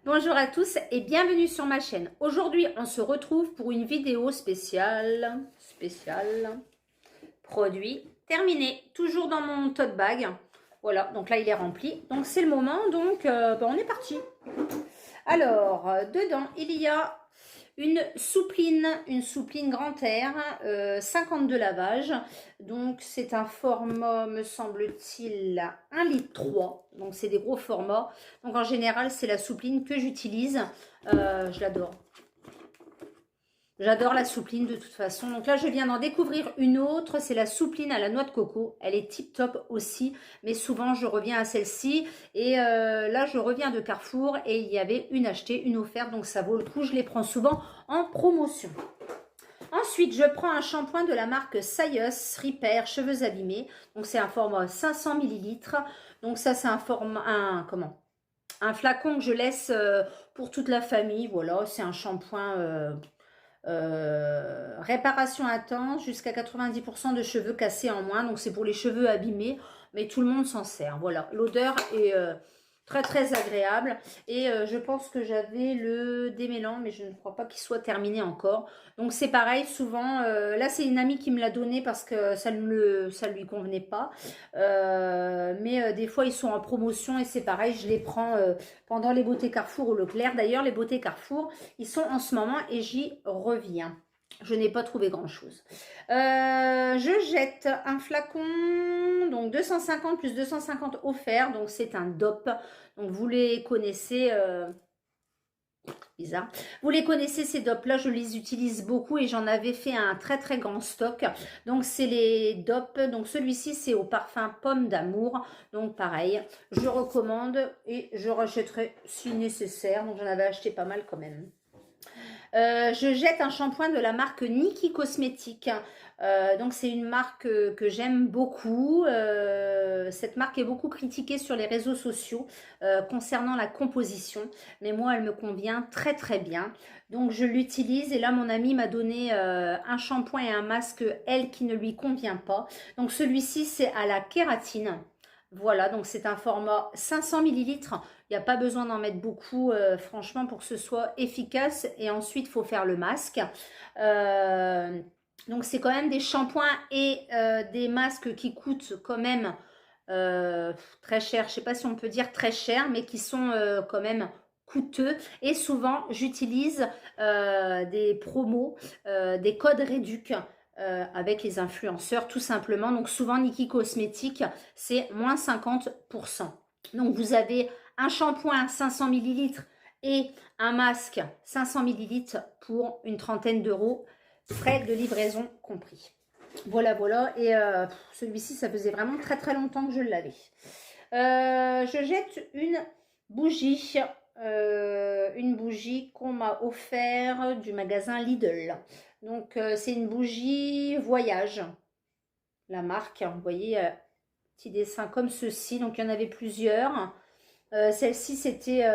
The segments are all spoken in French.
Bonjour à tous et bienvenue sur ma chaîne. Aujourd'hui, on se retrouve pour une vidéo spéciale. Produit terminé. Toujours dans mon tote bag. Voilà, donc là, il est rempli. Donc, c'est le moment. Donc, on est parti. Alors, dedans, il y a une soupline grand air, 52 lavages. Donc, c'est un format, me semble-t-il, 1,3 litre. Donc, c'est des gros formats. Donc, en général, c'est la soupline que j'utilise. Je l'adore. J'adore la soupline de toute façon. Donc là, je viens d'en découvrir une autre. C'est la soupline à la noix de coco. Elle est tip top aussi. Mais souvent, je reviens à celle-ci. Et là, je reviens de Carrefour. Et il y avait une achetée, une offerte. Donc ça vaut le coup. Je les prends souvent en promotion. Ensuite, je prends un shampoing de la marque Sayus Repair Cheveux Abîmés. Donc c'est un format 500 ml. Donc ça, c'est un format... un flacon que je laisse pour toute la famille. Voilà, c'est un shampoing... réparation à temps, jusqu'à 90% de cheveux cassés en moins. Donc c'est pour les cheveux abîmés, mais tout le monde s'en sert. Voilà, l'odeur est très très agréable. Et je pense que j'avais le démêlant, mais je ne crois pas qu'il soit terminé encore. Donc c'est pareil, souvent, là c'est une amie qui me l'a donné parce que ça lui convenait pas. Mais des fois ils sont en promotion et c'est pareil, je les prends pendant les beautés Carrefour ou Leclerc. D'ailleurs, les beautés Carrefour, ils sont en ce moment et j'y reviens. Je n'ai pas trouvé grand chose. Je jette un flacon, donc 250 plus 250 offerts. Donc c'est un DOP. Donc vous les connaissez. Bizarre. Vous les connaissez ces DOP là, je les utilise beaucoup et j'en avais fait un très très grand stock. Donc c'est les DOP, donc celui-ci c'est au parfum pomme d'amour. Donc pareil, je recommande et je rachèterai si nécessaire. Donc j'en avais acheté pas mal quand même. Je jette un shampoing de la marque Nikki Cosmétiques. Donc c'est une marque que j'aime beaucoup. Cette marque est beaucoup critiquée sur les réseaux sociaux concernant la composition. Mais moi, elle me convient très très bien. Donc je l'utilise et là, mon amie m'a donné un shampoing et un masque, elle, qui ne lui convient pas. Donc celui-ci, c'est à la kératine. Voilà, donc c'est un format 500 millilitres. Il n'y a pas besoin d'en mettre beaucoup, franchement, pour que ce soit efficace. Et ensuite, il faut faire le masque. Donc, c'est quand même des shampoings et des masques qui coûtent quand même très cher. Je ne sais pas si on peut dire très cher, mais qui sont quand même coûteux. Et souvent, j'utilise des promos, des codes réduc. Avec les influenceurs tout simplement. Donc souvent Nikki Cosmétiques c'est moins 50%. Donc vous avez un shampoing 500 ml et un masque 500 ml pour une trentaine d'euros, frais de livraison compris. Voilà, voilà. Et celui-ci, ça faisait vraiment très très longtemps que je l'avais. Je jette une bougie qu'on m'a offert du magasin Lidl. Donc, c'est une bougie voyage. La marque, vous voyez, petit dessin comme ceci. Donc, il y en avait plusieurs. Celle-ci, c'était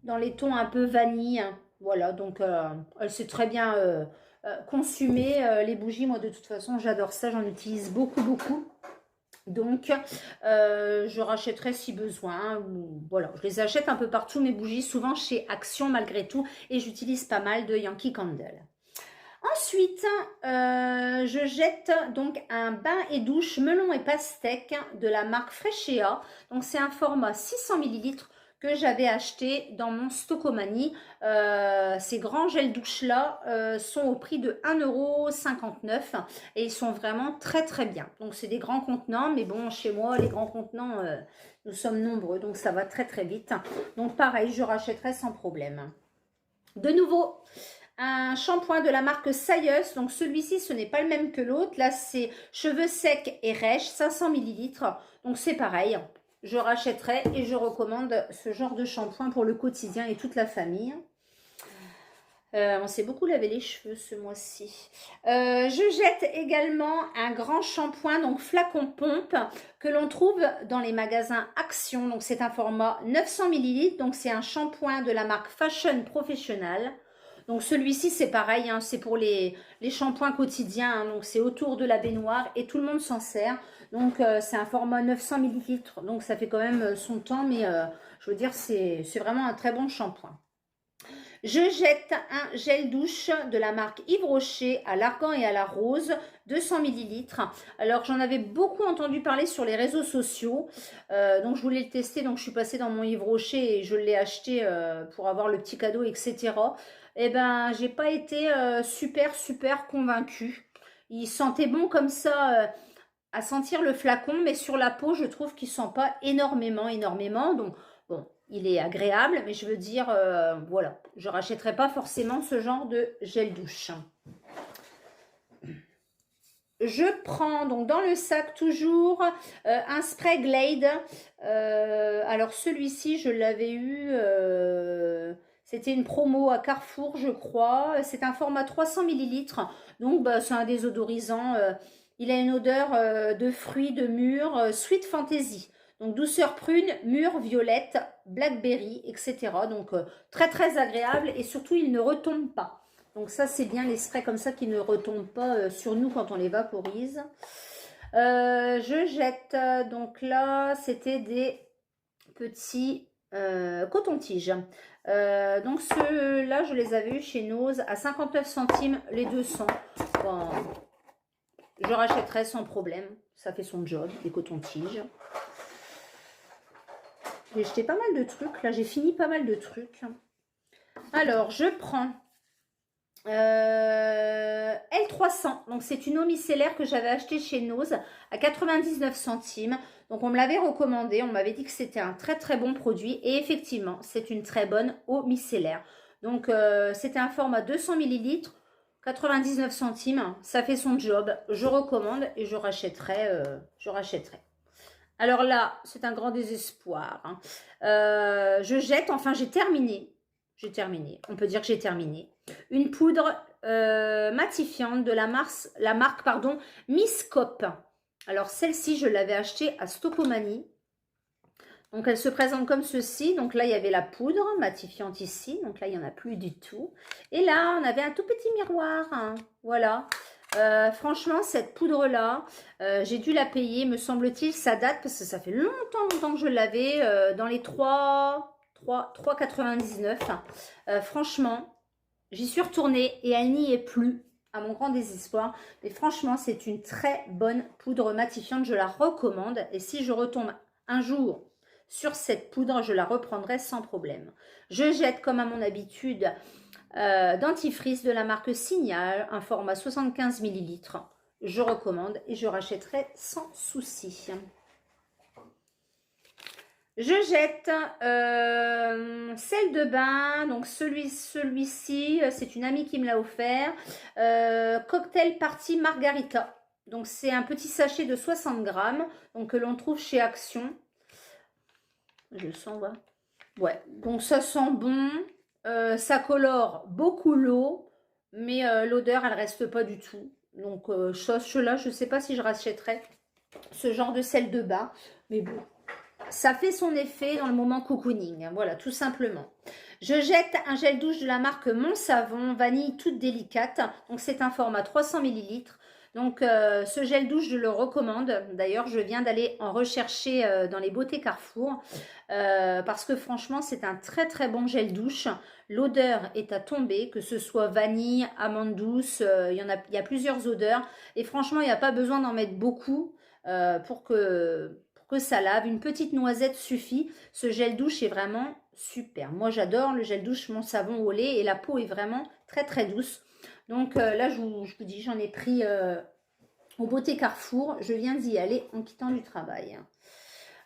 dans les tons un peu vanille. Voilà, donc elle s'est très bien consumée. Les bougies, moi, de toute façon, j'adore ça. J'en utilise beaucoup, beaucoup. Donc, je rachèterai si besoin. Voilà, je les achète un peu partout, mes bougies, souvent chez Action malgré tout. Et j'utilise pas mal de Yankee Candle. Ensuite, je jette donc un bain et douche melon et pastèque de la marque Freshéa. Donc, c'est un format 600 ml que j'avais acheté dans mon Stocomanie. Ces grands gels douche-là sont au prix de 1,59 € et ils sont vraiment très très bien. Donc, c'est des grands contenants, mais bon, chez moi, les grands contenants, nous sommes nombreux, donc ça va très très vite. Donc, pareil, je rachèterai sans problème. De nouveau, un shampoing de la marque Sayus. Donc celui-ci, ce n'est pas le même que l'autre. Là, c'est cheveux secs et rêches, 500 ml. Donc c'est pareil. Je rachèterai et je recommande ce genre de shampoing pour le quotidien et toute la famille. On s'est beaucoup lavé les cheveux ce mois-ci. Je jette également un grand shampoing, donc flacon pompe, que l'on trouve dans les magasins Action. Donc c'est un format 900 ml. Donc c'est un shampoing de la marque Fashion Professional. Donc celui-ci, c'est pareil, hein, c'est pour les shampoings quotidiens. Hein, donc c'est autour de la baignoire et tout le monde s'en sert. Donc c'est un format 900 millilitres. Donc ça fait quand même son temps, mais je veux dire, c'est vraiment un très bon shampoing. Je jette un gel douche de la marque Yves Rocher à l'argan et à la rose, 200 millilitres. Alors j'en avais beaucoup entendu parler sur les réseaux sociaux, donc je voulais le tester, donc je suis passée dans mon Yves Rocher et je l'ai acheté pour avoir le petit cadeau, etc. Eh ben, j'ai pas été super convaincue. Il sentait bon comme ça, à sentir le flacon, mais sur la peau, je trouve qu'il sent pas énormément. Donc, bon, il est agréable, mais je veux dire, voilà, je rachèterai pas forcément ce genre de gel douche. Je prends donc dans le sac toujours un spray Glade. Alors celui-ci, je l'avais eu, c'était une promo à Carrefour, je crois. C'est un format 300 millilitres. Donc bah, c'est un désodorisant. Il a une odeur de fruits de mûr, Sweet Fantasy. Donc douceur prune, mûre, violette, blackberry, etc. Donc très agréable et surtout il ne retombe pas. Donc ça, c'est bien les sprays comme ça qui ne retombent pas sur nous quand on les vaporise. Je jette, donc là, c'était des petits coton-tiges. Donc ceux-là, je les avais eu chez Nose à 59 centimes les 200. Bon, je rachèterai sans problème. Ça fait son job, des cotons-tiges. J'ai jeté pas mal de trucs. Là, j'ai fini pas mal de trucs. Alors, je prends... L300, donc c'est une eau micellaire que j'avais achetée chez Nose à 99 centimes. Donc on me l'avait recommandé, on m'avait dit que c'était un très bon produit et effectivement c'est une très bonne eau micellaire. Donc c'était un format 200 millilitres, 99 centimes, ça fait son job, je recommande et je rachèterai. Alors là, c'est un grand désespoir. Hein. Je jette, enfin j'ai terminé. On peut dire que j'ai terminé. Une poudre matifiante de la marque Miss Cop. Alors celle-ci, je l'avais achetée à Stocomanie. Donc elle se présente comme ceci. Donc là, il y avait la poudre matifiante ici. Donc là, il n'y en a plus du tout. Et là, on avait un tout petit miroir. Hein. Voilà. Franchement, cette poudre-là, j'ai dû la payer, me semble-t-il. Ça date parce que ça fait longtemps que je l'avais. Dans les 3,99. Franchement, j'y suis retournée et elle n'y est plus, à mon grand désespoir. Mais franchement, c'est une très bonne poudre matifiante. Je la recommande. Et si je retombe un jour sur cette poudre, je la reprendrai sans problème. Je jette, comme à mon habitude, dentifrice de la marque Signal, un format 75 millilitres. Je recommande et je rachèterai sans souci. Je jette sel de bain, donc celui-ci, c'est une amie qui me l'a offert. Cocktail Party Margarita. Donc c'est un petit sachet de 60 grammes, donc que l'on trouve chez Action. Je le sens, ouais. Ouais, donc ça sent bon. Ça colore beaucoup l'eau, mais l'odeur, elle reste pas du tout. Donc là, je sais pas si je rachèterais ce genre de sel de bain, mais bon. Ça fait son effet dans le moment cocooning, voilà, tout simplement. Je jette un gel douche de la marque Mon Savon, vanille toute délicate. Donc, c'est un format 300 millilitres. Donc, ce gel douche, je le recommande. D'ailleurs, je viens d'aller en rechercher dans les beautés Carrefour. Parce que franchement, c'est un très bon gel douche. L'odeur est à tomber, que ce soit vanille, amande douce. Il y a plusieurs odeurs. Et franchement, il n'y a pas besoin d'en mettre beaucoup pour que ça lave. Une petite noisette suffit. Ce gel douche est vraiment super. Moi, j'adore le gel douche Mon Savon au lait et la peau est vraiment très douce. Donc là, je vous dis, j'en ai pris au Beauté Carrefour. Je viens d'y aller en quittant du travail.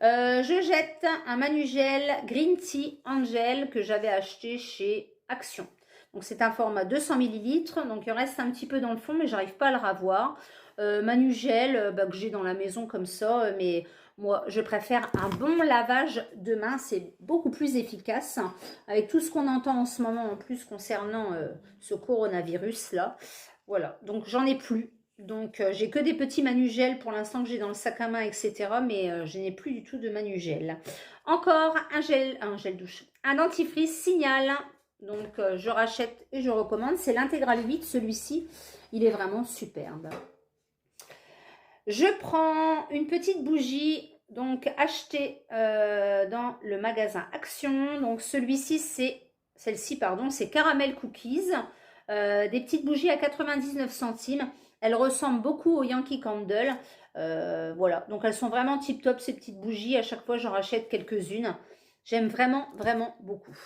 Je jette un Manugel Green Tea Angel que j'avais acheté chez Action. Donc c'est un format 200 millilitres. Donc il reste un petit peu dans le fond, mais j'arrive pas à le ravoir. Manugel que j'ai dans la maison comme ça, mais moi je préfère un bon lavage de main, c'est beaucoup plus efficace avec tout ce qu'on entend en ce moment en plus concernant ce coronavirus là. Voilà, donc j'en ai plus. Donc j'ai que des petits Manugel pour l'instant que j'ai dans le sac à main, etc. Mais je n'ai plus du tout de Manugel. Encore un gel douche, un dentifrice Signal Donc, je rachète et je recommande. C'est l'intégral 8, celui-ci. Il est vraiment superbe. Je prends une petite bougie, donc achetée dans le magasin Action. Donc, celle-ci, pardon, c'est Caramel Cookies. Des petites bougies à 99 centimes. Elles ressemblent beaucoup aux Yankee Candle. Voilà, donc elles sont vraiment tip top ces petites bougies. À chaque fois, j'en rachète quelques-unes. J'aime vraiment, vraiment beaucoup.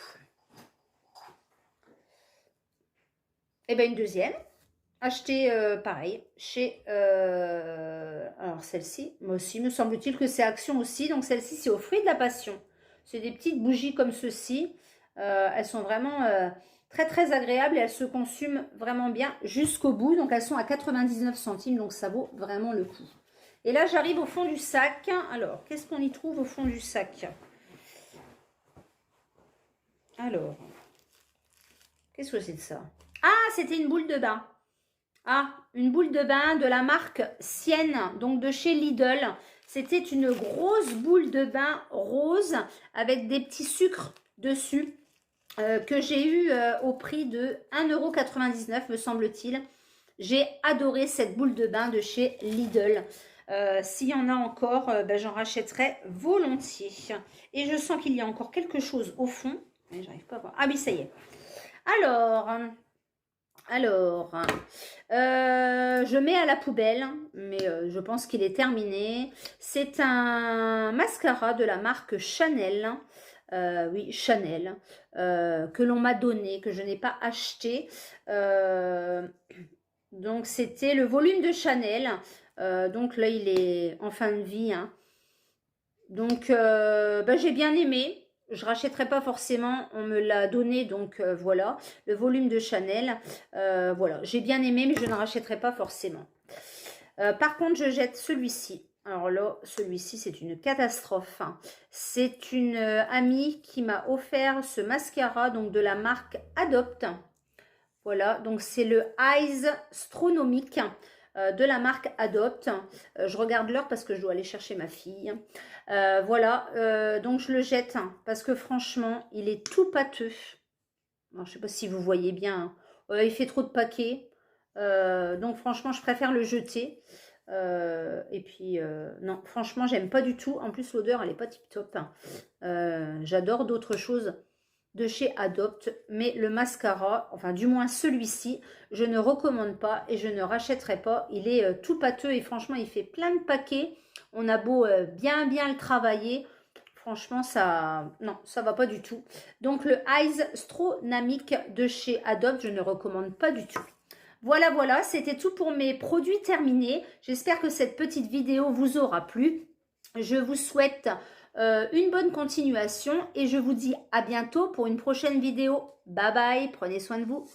Et bien, une deuxième. Achetée pareil chez alors celle-ci, moi aussi, me semble-t-il que c'est Action aussi. Donc celle-ci, c'est aux fruits de la passion. C'est des petites bougies comme ceci. Elles sont vraiment très très agréables et elles se consument vraiment bien jusqu'au bout. Donc elles sont à 99 centimes, donc ça vaut vraiment le coup. Et là, j'arrive au fond du sac. Alors, qu'est-ce qu'on y trouve au fond du sac? Alors, qu'est-ce que c'est de ça? Ah, c'était une boule de bain. Ah, une boule de bain de la marque Sienne, donc de chez Lidl. C'était une grosse boule de bain rose avec des petits sucres dessus que j'ai eu au prix de 1,99 € me semble-t-il. J'ai adoré cette boule de bain de chez Lidl. S'il y en a encore, ben, j'en rachèterai volontiers. Et je sens qu'il y a encore quelque chose au fond. Mais j'arrive pas à voir. Ah oui, ça y est. Alors, je mets à la poubelle, mais je pense qu'il est terminé. C'est un mascara de la marque Chanel. Oui, Chanel, que l'on m'a donné, que je n'ai pas acheté. Donc, c'était le volume de Chanel. Donc là, il est en fin de vie. Hein. Donc, ben, j'ai bien aimé. Je rachèterai pas forcément, on me l'a donné, donc voilà, le volume de Chanel, voilà, j'ai bien aimé, mais je ne rachèterai pas forcément. Par contre, je jette celui-ci. Alors là, celui-ci, c'est une catastrophe. Hein. C'est une amie qui m'a offert ce mascara, donc de la marque Adopt. Voilà, donc c'est le Eyes Stronomique de la marque Adopt. Je regarde l'heure parce que je dois aller chercher ma fille. Voilà, donc je le jette parce que franchement, il est tout pâteux. Alors, je ne sais pas si vous voyez bien. Hein. Il fait trop de paquets. Donc franchement, je préfère le jeter. Et puis, non, franchement, j'aime pas du tout. En plus, l'odeur, elle n'est pas tip top. Hein. J'adore d'autres choses de chez Adopt, mais le mascara, enfin du moins celui-ci, je ne recommande pas et je ne rachèterai pas. Il est tout pâteux et franchement, il fait plein de paquets. On a beau bien le travailler, franchement, non, ça va pas du tout. Donc le Eyes Stronamique de chez Adopt, je ne recommande pas du tout. Voilà, c'était tout pour mes produits terminés. J'espère que cette petite vidéo vous aura plu. Je vous souhaite une bonne continuation et je vous dis à bientôt pour une prochaine vidéo. Bye bye, prenez soin de vous.